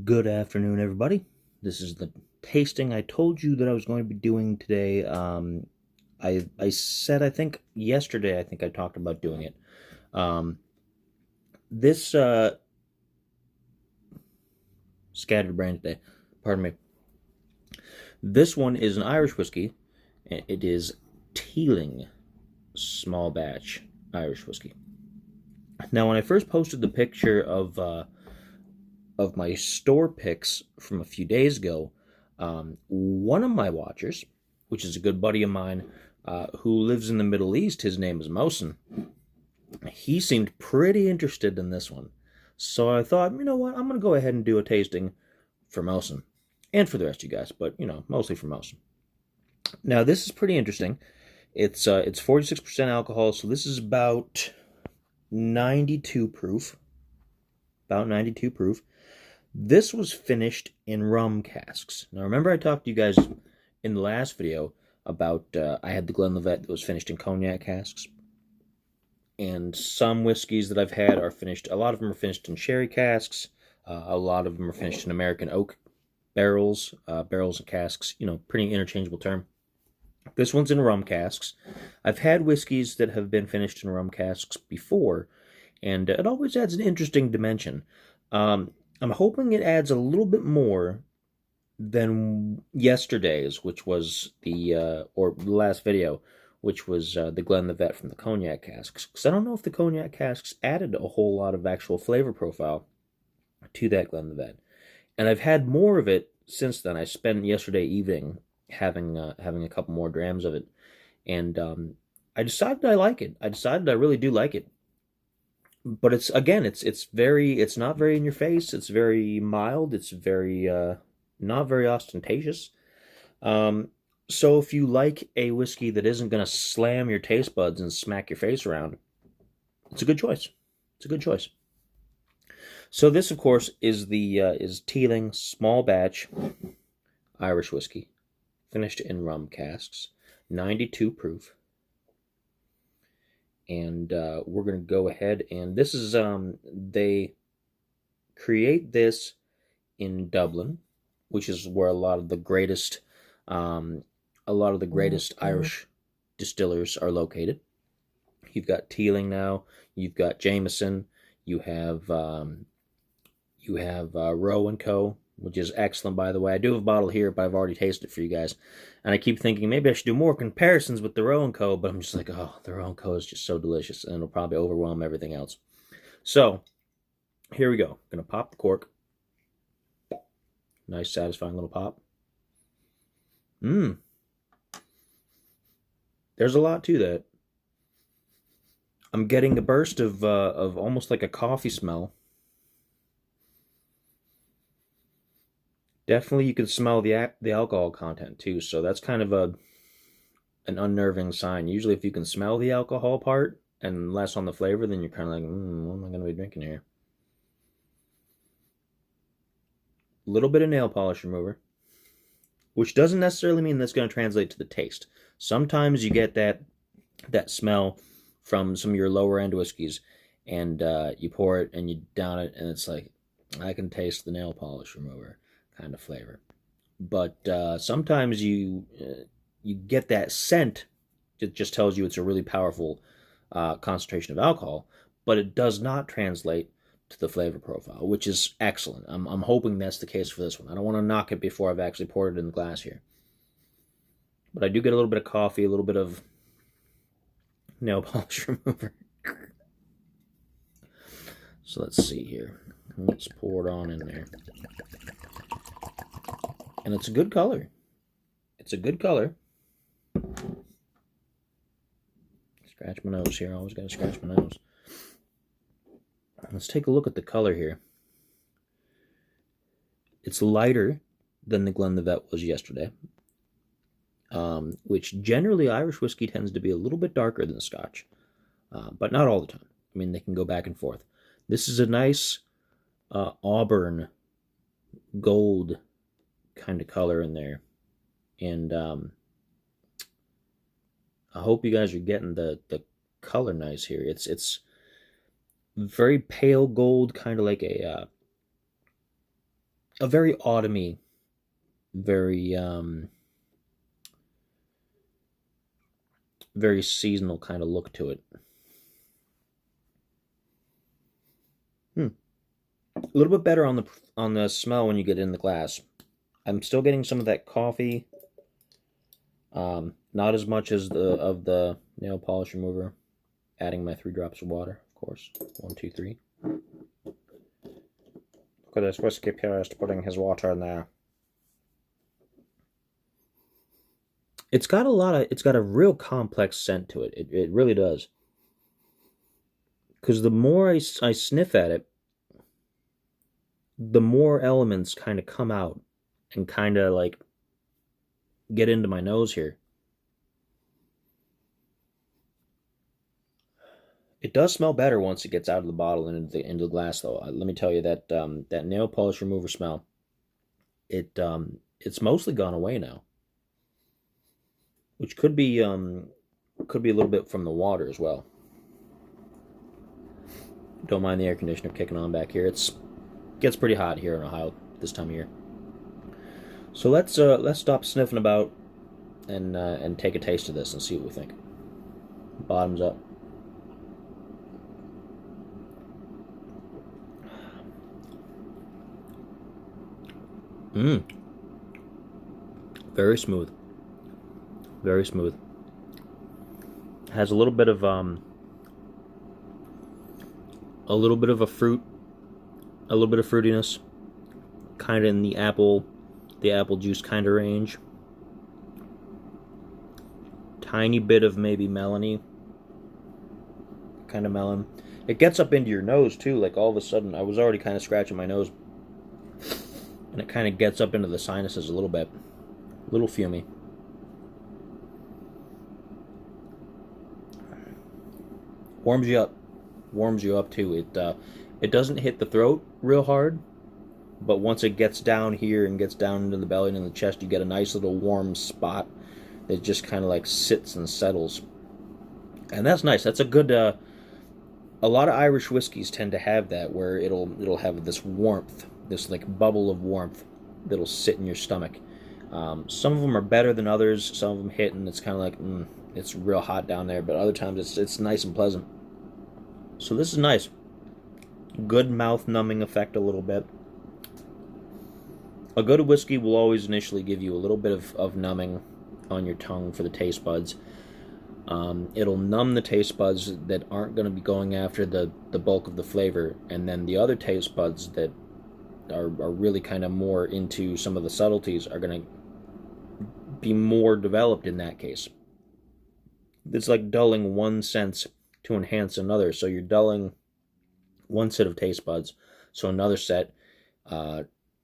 Good afternoon, everybody. This is the tasting I told you that I was going to be doing today. I said, I think yesterday, I think I talked about doing it. This scattered brain today. Pardon me. This one is an Irish whiskey. It is Teeling small batch Irish whiskey. Now, when I first posted the picture of my store picks from a few days ago, one of my watchers, which is a good buddy of mine, who lives in the Middle East, his name is Mosin, he seemed pretty interested in this one. So I thought, you know what, I'm going to go ahead and do a tasting for Mosin, and for the rest of you guys, but, mostly for Mosin. Now, this is pretty interesting. It's 46% alcohol, so this is about 92 proof. About 92 proof. This was finished in rum casks. Now, remember I talked to you guys in the last video about I had the Glenlivet that was finished in cognac casks. And some whiskeys that I've had are finished, a lot of them are finished in sherry casks. A lot of them are finished in American oak barrels, barrels and casks, pretty interchangeable term. This one's in rum casks. I've had whiskeys that have been finished in rum casks before, and it always adds an interesting dimension. I'm hoping it adds a little bit more than yesterday's, which was or the last video, which was the Glenlivet from the cognac casks. Because I don't know if the cognac casks added a whole lot of actual flavor profile to that Glenlivet. And I've had more of it since then. I spent yesterday evening having a couple more grams of it. And I decided I like it. I decided I really do like it. But it's not very in your face. It's very mild. It's very not very ostentatious. So if you like a whiskey that isn't going to slam your taste buds and smack your face around, it's a good choice. It's a good choice. So this, of course, is Teeling small batch Irish whiskey, finished in rum casks, 92 proof. And we're going to go ahead, and this is, they create this in Dublin, which is where a lot of the greatest Irish distillers are located. You've got Teeling now, you've got Jameson, you have Roe & Co., which is excellent, by the way. I do have a bottle here, but I've already tasted it for you guys. And I keep thinking maybe I should do more comparisons with the Roe & Co., but I'm just like, oh, the Roe & Co. is just so delicious, and it'll probably overwhelm everything else. So, here we go. I'm going to pop the cork. Nice, satisfying little pop. There's a lot to that. I'm getting a burst of almost like a coffee smell. Definitely, you can smell the alcohol content too, so that's kind of an unnerving sign. Usually, if you can smell the alcohol part and less on the flavor, then you're kind of like, what am I going to be drinking here? A little bit of nail polish remover, which doesn't necessarily mean that's going to translate to the taste. Sometimes you get that smell from some of your lower end whiskeys, and you pour it and you down it, and it's like, I can taste the nail polish remover kind of flavor. But sometimes you get that scent. It just tells you it's a really powerful concentration of alcohol, but it does not translate to the flavor profile, which is excellent. I'm hoping that's the case for this one. I don't want to knock it before I've actually poured it in the glass here. But I do get a little bit of coffee, a little bit of nail polish remover. So let's see here. Let's pour it on in there. And it's a good color. It's a good color. Scratch my nose here. I always got to scratch my nose. Let's take a look at the color here. It's lighter than the Glenlivet was yesterday, which generally Irish whiskey tends to be a little bit darker than Scotch, but not all the time. I mean, they can go back and forth. This is a nice auburn gold kind of color in there, and I hope you guys are getting the color nice here. It's very pale gold, kind of like a a very autumny, very very seasonal kind of look to it. A little bit better on the smell when you get in the glass. I'm still getting some of that coffee. Not as much as the nail polish remover. Adding my 3 drops of water, of course. 1, 2, 3. Look at this whiskey purist putting his water in there. It's got a real complex scent to it. It really does. Because the more I sniff at it, the more elements kind of come out and kind of like get into my nose here. It does smell better once it gets out of the bottle and into the glass, though. Let me tell you that that nail polish remover smell, it's mostly gone away now, which could be a little bit from the water as well. Don't mind the air conditioner kicking on back here. It gets pretty hot here in Ohio this time of year. So let's stop sniffing about and take a taste of this and see what we think. Bottoms up. Very smooth. Very smooth. Has a little bit of a fruit, a little bit of fruitiness, kind of in the apple juice kind of range. Tiny bit of maybe melony, kind of melon. It gets up into your nose too. Like all of a sudden, I was already kind of scratching my nose, and it kind of gets up into the sinuses a little bit, a little fumy. Warms you up too. It doesn't hit the throat real hard, but once it gets down here and gets down into the belly and in the chest, you get a nice little warm spot that just kind of like sits and settles, and that's nice. That's a good. A lot of Irish whiskeys tend to have that, where it'll have this warmth, this like bubble of warmth that'll sit in your stomach. Some of them are better than others. Some of them hit and it's kind of like it's real hot down there, but other times it's nice and pleasant. So this is nice. Good mouth numbing effect a little bit. A good whiskey will always initially give you a little bit of numbing on your tongue for the taste buds. It'll numb the taste buds that aren't going to be going after the bulk of the flavor, and then the other taste buds that are really kind of more into some of the subtleties are going to be more developed in that case. It's like dulling one sense to enhance another. So you're dulling one set of taste buds, so another set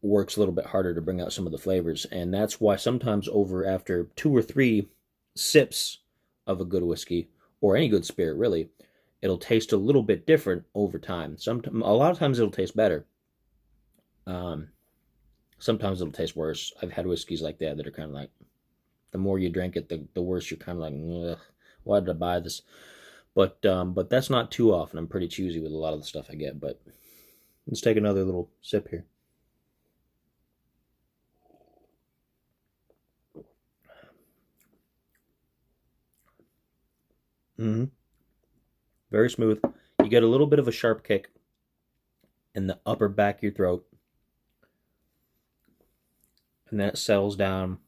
works a little bit harder to bring out some of the flavors. And that's why sometimes after 2 or 3 sips of a good whiskey, or any good spirit really, it'll taste a little bit different over time. A lot of times it'll taste better. Sometimes it'll taste worse. I've had whiskeys like that are kind of like, the more you drink it, the worse you're kind of like, ugh, why did I buy this? But that's not too often. I'm pretty choosy with a lot of the stuff I get. But let's take another little sip here. Very smooth. You get a little bit of a sharp kick in the upper back of your throat, and then it settles down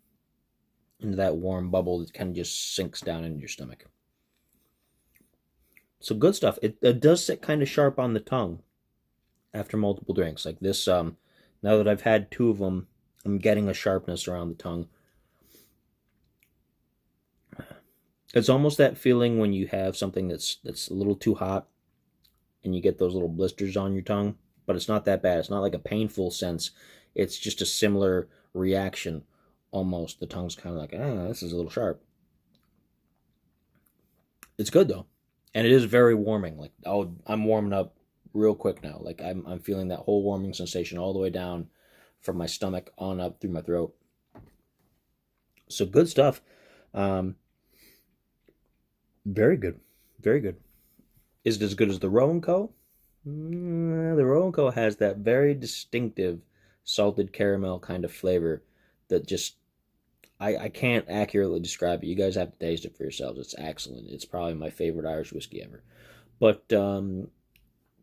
into that warm bubble that kind of just sinks down into your stomach. So good stuff. It does sit kind of sharp on the tongue after multiple drinks. Like this, now that I've had 2 of them, I'm getting a sharpness around the tongue. It's almost that feeling when you have something that's a little too hot and you get those little blisters on your tongue, but it's not that bad. It's not like a painful sense. It's just a similar reaction almost. The tongue's kind of like, this is a little sharp. It's good though. And it is very warming. Like, I'm warming up real quick now. Like I'm feeling that whole warming sensation all the way down from my stomach on up through my throat. So good stuff. Very good. Very good. Is it as good as the Roe & Co? The Roe & Co has that very distinctive salted caramel kind of flavor that just, I can't accurately describe it. You guys have to taste it for yourselves. It's excellent. It's probably my favorite Irish whiskey ever. But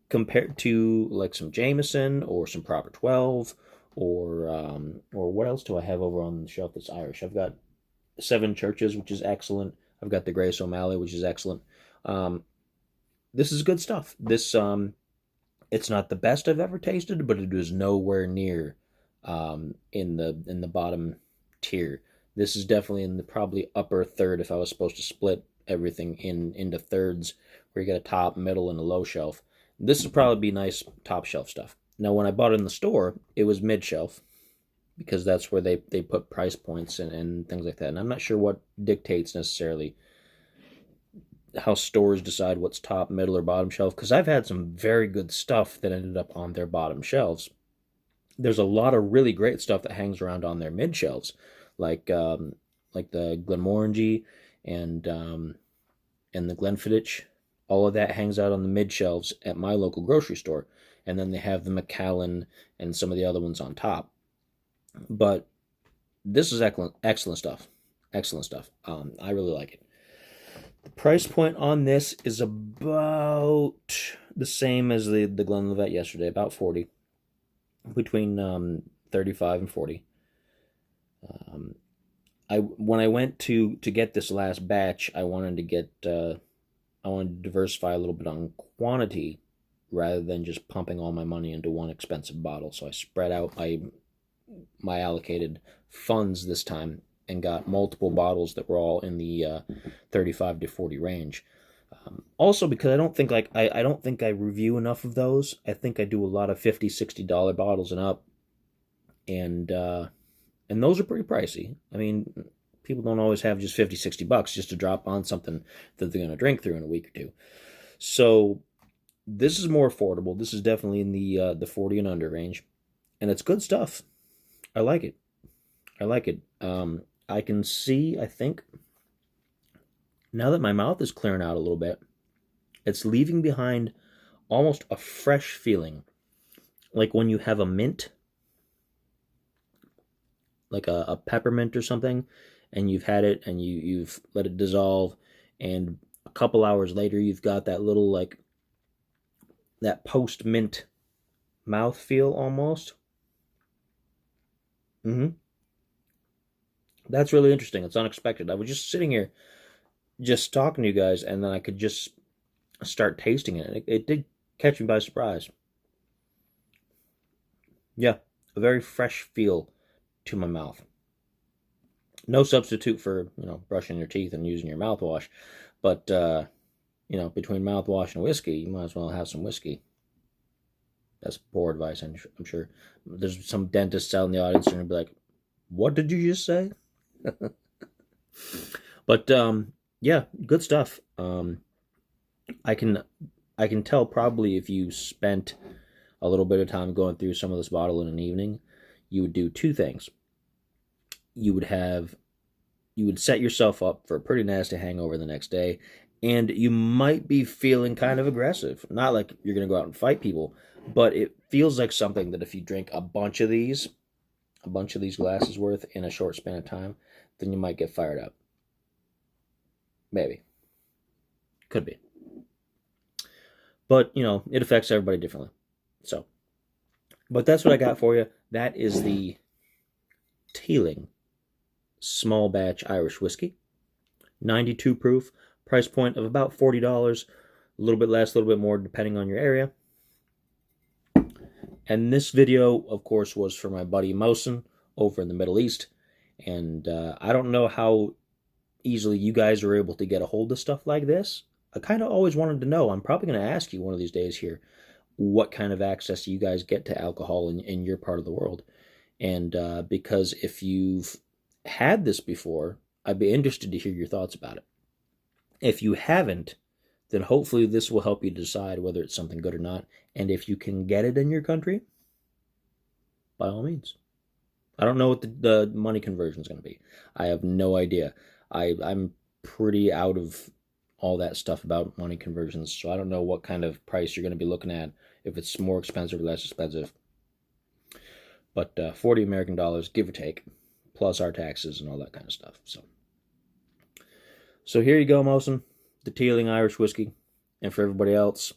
compared to like some Jameson or some Proper 12 or what else do I have over on the shelf that's Irish? I've got Seven Churches, which is excellent. I've got the Grace O'Malley, which is excellent. Um, this is good stuff. This it's not the best I've ever tasted, but it is nowhere near in the bottom tier. This is definitely in the probably upper third if I was supposed to split everything into thirds where you get a top, middle, and a low shelf. This would probably be nice top shelf stuff. Now, when I bought it in the store, it was mid shelf because that's where they put price points and things like that. And I'm not sure what dictates necessarily how stores decide what's top, middle, or bottom shelf, because I've had some very good stuff that ended up on their bottom shelves. There's a lot of really great stuff that hangs around on their mid shelves, like the Glenmorangie and the Glenfiddich. All of that hangs out on the mid shelves at my local grocery store, and then they have the Macallan and some of the other ones on top. But this is excellent stuff. Excellent stuff. I really like it. The price point on this is about the same as the Glenlivet yesterday, about 40, between 35 and 40. When I went to get this last batch, I wanted to diversify a little bit on quantity rather than just pumping all my money into one expensive bottle. So I spread out my allocated funds this time and got multiple bottles that were all in the 35 to 40 range. Also, because I don't think I review enough of those. I think I do a lot of $50, $60 bottles and up, and those are pretty pricey. I mean, people don't always have just 50, $60 just to drop on something that they're going to drink through in a week or two. So this is more affordable. This is definitely in the 40 and under range, and it's good stuff. I like it. I can see, I think, now that my mouth is clearing out a little bit, it's leaving behind almost a fresh feeling. Like when you have a mint, like a peppermint or something, and you've had it and you've let it dissolve, and a couple hours later you've got that little, like, that post-mint mouth feel almost. That's really interesting. It's unexpected. I was just sitting here just talking to you guys, and then I could just start tasting it. It did catch me by surprise. Yeah, a very fresh feel to my mouth. No substitute for, brushing your teeth and using your mouthwash, but, between mouthwash and whiskey, you might as well have some whiskey. That's poor advice, I'm sure. There's some dentists out in the audience and be like, what did you just say? But yeah, good stuff. I can tell probably if you spent a little bit of time going through some of this bottle in an evening, you would do two things. You would set yourself up for a pretty nasty hangover the next day, and you might be feeling kind of aggressive. Not like you're going to go out and fight people, but it feels like something that if you drink a bunch of these glasses worth in a short span of time, then you might get fired up. Maybe. Could be. But, it affects everybody differently. So, but that's what I got for you. That is the Teeling small batch Irish whiskey. 92 proof. Price point of about $40. A little bit less, a little bit more, depending on your area. And this video, of course, was for my buddy Mosin over in the Middle East. And I don't know how easily you guys are able to get a hold of stuff like this. I kind of always wanted to know. I'm probably going to ask you one of these days here what kind of access you guys get to alcohol in your part of the world. And because if you've had this before, I'd be interested to hear your thoughts about it. If you haven't, then hopefully this will help you decide whether it's something good or not. And if you can get it in your country, by all means. I don't know what the money conversion is going to be. I have no idea. I'm pretty out of all that stuff about money conversions, so I don't know what kind of price you're going to be looking at, if it's more expensive or less expensive. But 40 American dollars, give or take, plus our taxes and all that kind of stuff. So here you go, Mosen, the Teeling Irish whiskey. And for everybody else,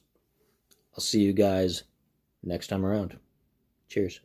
I'll see you guys next time around. Cheers.